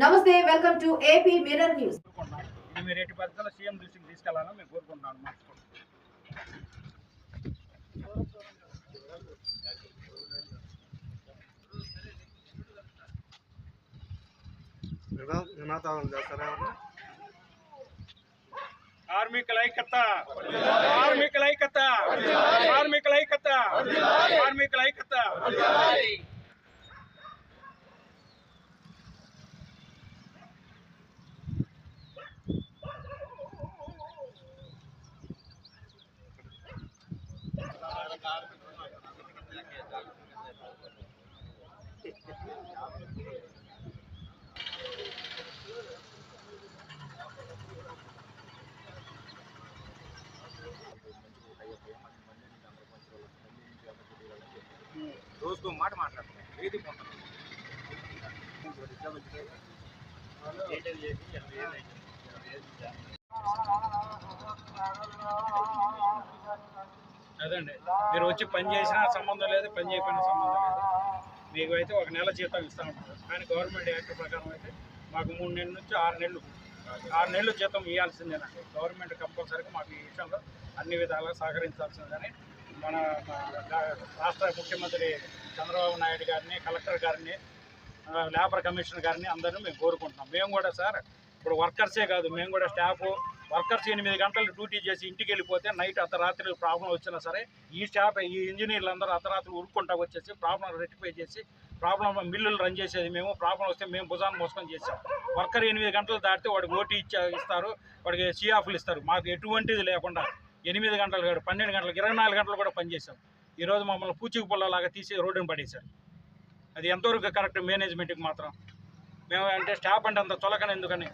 నమస్తే, welcome to AP mirror news. ఇది మీరు ఎట్టి పరిస్థితుల్లో సీఎం దృష్టికి తీసుకెళ్లాలని మేము కోరుకుంటున్నాను. కార్మికుల ఐక్యత, కార్మికుల ఐక్యత, కార్మికుల ఐక్యత, కార్మికుల ఐక్యత. రోజుకు మాట మాట్లాడుతున్నాం. ఏది అదండి, మీరు వచ్చి పని చేసినా సంబంధం లేదు, పని చేయకపోయినా సంబంధం లేదు. మీకు అయితే ఒక నెల జీతం ఇస్తూ ఉంటారు. కానీ గవర్నమెంట్ యాక్ట్ ప్రకారం అయితే మాకు 3 నెలల నుంచి 6 నెలలు జీతం ఇవ్వాల్సిందేనండి. గవర్నమెంట్ కంపల్సరీగా మాకు ఈ విషయంలో అన్ని విధాలుగా సహకరించాల్సిందని మన రాష్ట్ర ముఖ్యమంత్రి చంద్రబాబు నాయుడు గారిని, కలెక్టర్ గారిని, లేబర్ కమిషనర్ గారిని అందరినీ మేము కోరుకుంటున్నాం. మేము కూడా సార్ ఇప్పుడు వర్కర్సే కాదు, మేము కూడా స్టాఫ్ వర్కర్స్ 8 గంటలు డ్యూటీ చేసి ఇంటికి వెళ్ళిపోతే నైట్ అర్ధరాత్రి ప్రాబ్లం వచ్చినా సరే ఈ స్టాఫ్ ఈ ఇంజనీర్లు అందరూ అర్ధరాత్రి ఉరుక్కుంటా వచ్చేసి ప్రాబ్లం రెక్టిఫై చేసి ప్రాబ్లం మిల్లులు రన్ చేసేది మేము. ప్రాబ్లం వస్తే మేము భుజాన్ని మోసుకొని చేసాం. వర్కర్ 8 గంటలు దాటితే వాడికి ఓటీ ఇస్తారు, వాడికి సిఆఫ్లు ఇస్తారు. మాకు ఎటువంటిది లేకుండా 8 గంటలు కాదు, 12 గంటలకు 24 గంటలు కూడా పనిచేసాం. ఈరోజు మమ్మల్ని పూచిక పుల్లలాగా తీసి రోడ్డుని పడేశారు. అది ఎంతవరకు కరెక్ట్ మేనేజ్మెంట్కి మాత్రం? మేము అంటే స్టాఫ్ అంటే అంత చులకన ఎందుకని